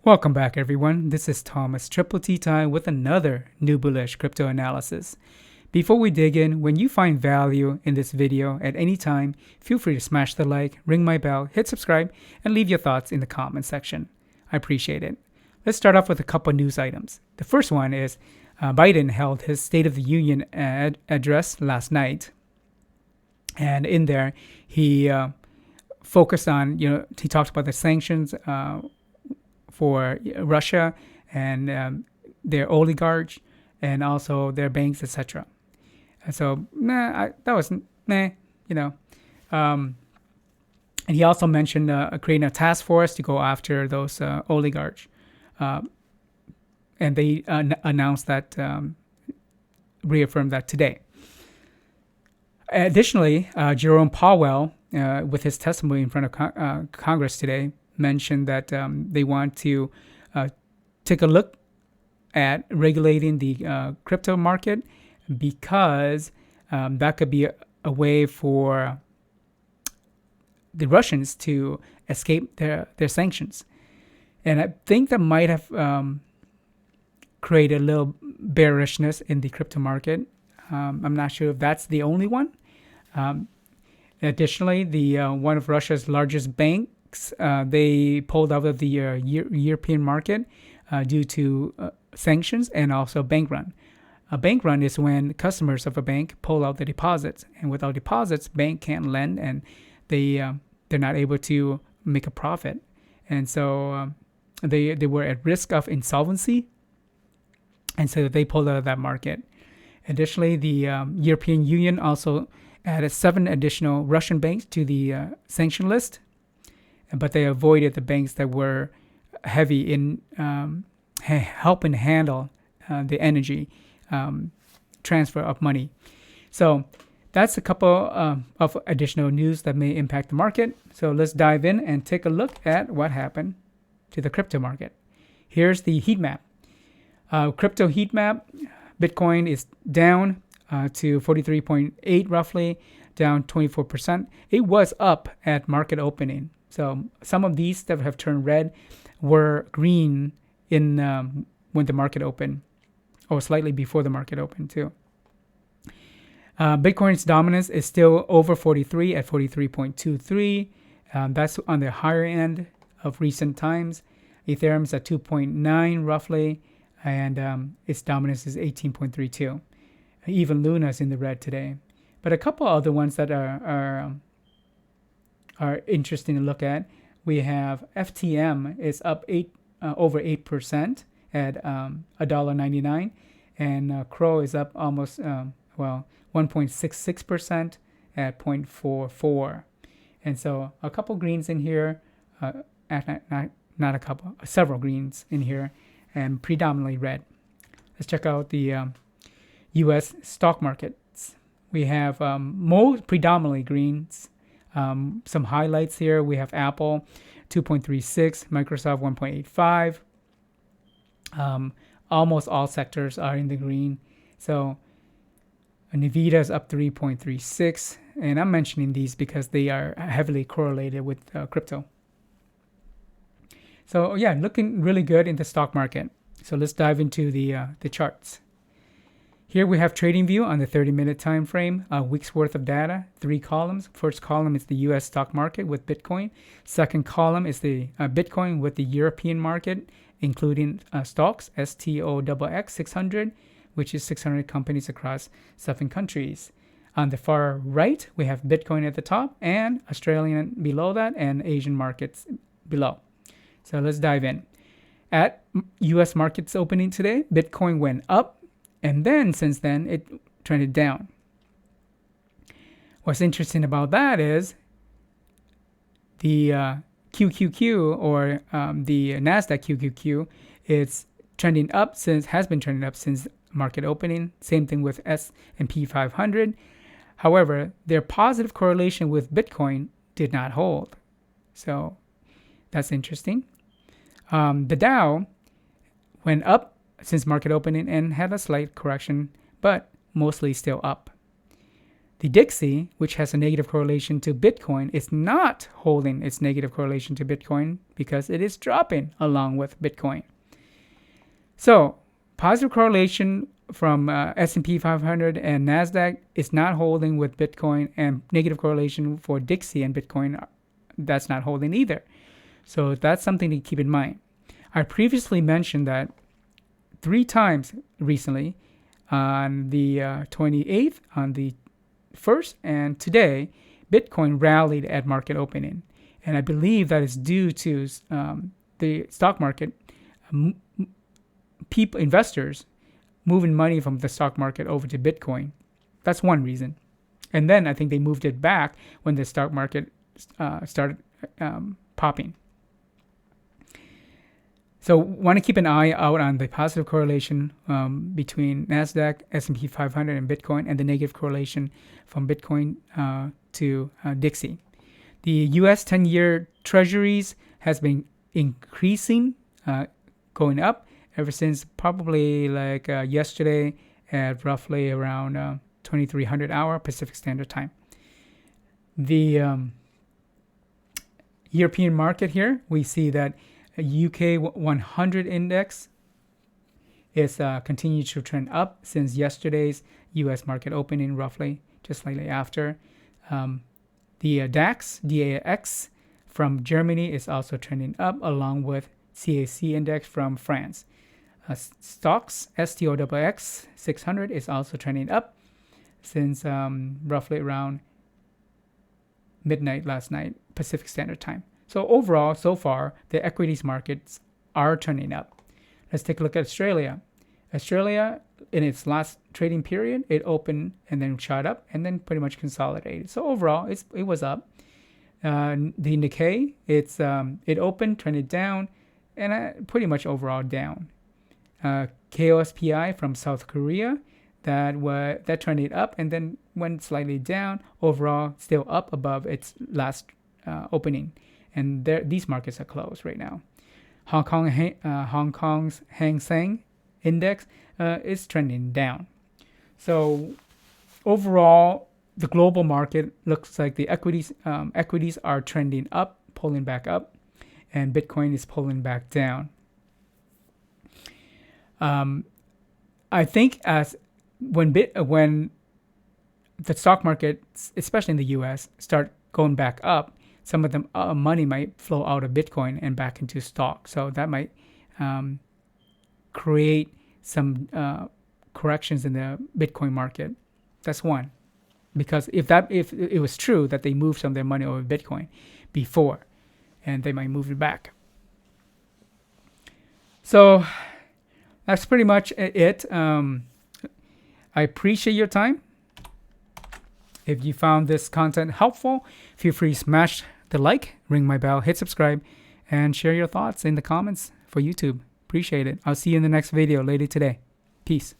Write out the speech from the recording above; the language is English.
Welcome back, everyone. This is Thomas Triple T Time with another new bullish crypto analysis. Before we dig in, when you find value in this video at any time, feel free to smash the like, ring my bell, hit subscribe, and leave your thoughts in the comment section. I appreciate it. Let's start off with a couple news items. The first one is Biden held his State of the Union address last night, and in there he focused on, he talked about the sanctions for Russia and their oligarchs and also their banks, etc. And so, that was And he also mentioned creating a task force to go after those oligarchs. And they announced that, reaffirmed that today. Additionally, Jerome Powell, with his testimony in front of Congress today, mentioned that they want to take a look at regulating the crypto market because that could be a way for the Russians to escape their sanctions. And I think that might have created a little bearishness in the crypto market. I'm not sure if that's the only one. Additionally, the one of Russia's largest banks, they pulled out of the European market due to sanctions and also bank run. A bank run is when customers of a bank pull out the deposits, and without deposits, bank can't lend, and they're not able to make a profit, and so they were at risk of insolvency, and so they pulled out of that market. Additionally, the European Union also added 7 additional Russian banks to the sanction list, but they avoided the banks that were heavy in helping handle the energy transfer of money. So that's a couple of additional news that may impact the market. So let's dive in and take a look at what happened to the crypto market. Here's the heat map. Crypto heat map. Bitcoin is down to 43.8 roughly, down 24%. It was up at market opening. So some of these that have turned red were green in when the market opened, or slightly before the market opened too. Bitcoin's dominance is still over 43 at 43.23. That's on the higher end of recent times. Ethereum's at 2.9 roughly, and its dominance is 18.32. Even Luna's in the red today. But a couple other ones that are interesting to look at. We have FTM is up over 8% at $1.99, and Crow is up almost 1.66% at 0.44. And so a couple greens in here, not a couple, several greens in here, and predominantly red. Let's check out the U.S. stock markets. We have predominantly greens. Some highlights here. We have Apple 2.36, Microsoft 1.85. Almost all sectors are in the green. So Nvidia is up 3.36, and I'm mentioning these because they are heavily correlated with crypto. So yeah, looking really good in the stock market. So let's dive into the charts. Here we have TradingView on the 30-minute time frame, a week's worth of data, 3 columns. First column is the U.S. stock market with Bitcoin. Second column is the Bitcoin with the European market, including stocks, STOXX 600, which is 600 companies across 7 countries. On the far right, we have Bitcoin at the top and Australian below that and Asian markets below. So let's dive in. At U.S. markets opening today, Bitcoin went up, and then since then, it trended down. What's interesting about that is the QQQ or the NASDAQ QQQ is trending up has been trending up since market opening. Same thing with S&P 500. However, their positive correlation with Bitcoin did not hold. So that's interesting. The Dow went up since market opening and had a slight correction, but mostly still up. The Dixie, which has a negative correlation to Bitcoin, is not holding its negative correlation to Bitcoin because it is dropping along with Bitcoin. So positive correlation from S&P 500 and NASDAQ is not holding with Bitcoin, and negative correlation for Dixie and Bitcoin, that's not holding either. So that's something to keep in mind. I previously mentioned that 3 times recently, on the 28th, on the 1st, and today, Bitcoin rallied at market opening. And I believe that is due to the stock market, investors moving money from the stock market over to Bitcoin. That's one reason. And then I think they moved it back when the stock market started popping. So want to keep an eye out on the positive correlation between NASDAQ, S&P 500, and Bitcoin, and the negative correlation from Bitcoin to Dixie. The U.S. 10-year Treasuries has been increasing, going up ever since probably like yesterday at roughly around 2300 hour Pacific Standard Time. The European market here, we see that UK 100 index is continued to trend up since yesterday's U.S. market opening, roughly just slightly after. The DAX from Germany is also trending up, along with CAC index from France. Stocks STOXX 600 is also trending up since roughly around midnight last night Pacific Standard Time. So overall, so far, the equities markets are turning up. Let's take a look at Australia. Australia, in its last trading period, it opened and then shot up and then pretty much consolidated. So overall, it was up. The Nikkei, it opened, trended down, and pretty much overall down. KOSPI from South Korea, that trended up and then went slightly down. Overall, still up above its last opening. And these markets are closed right now. Hong Kong's Hang Seng Index is trending down. So overall, the global market looks like the equities are trending up, pulling back up, and Bitcoin is pulling back down. I think when the stock market, especially in the U.S., start going back up, some of the money might flow out of Bitcoin and back into stock. So that might create some corrections in the Bitcoin market. That's one. Because if it was true that they moved some of their money over Bitcoin before, and they might move it back. So that's pretty much it. I appreciate your time. If you found this content helpful, feel free to smash the like, ring my bell, hit subscribe, and share your thoughts in the comments for YouTube. Appreciate it. I'll see you in the next video later today. Peace.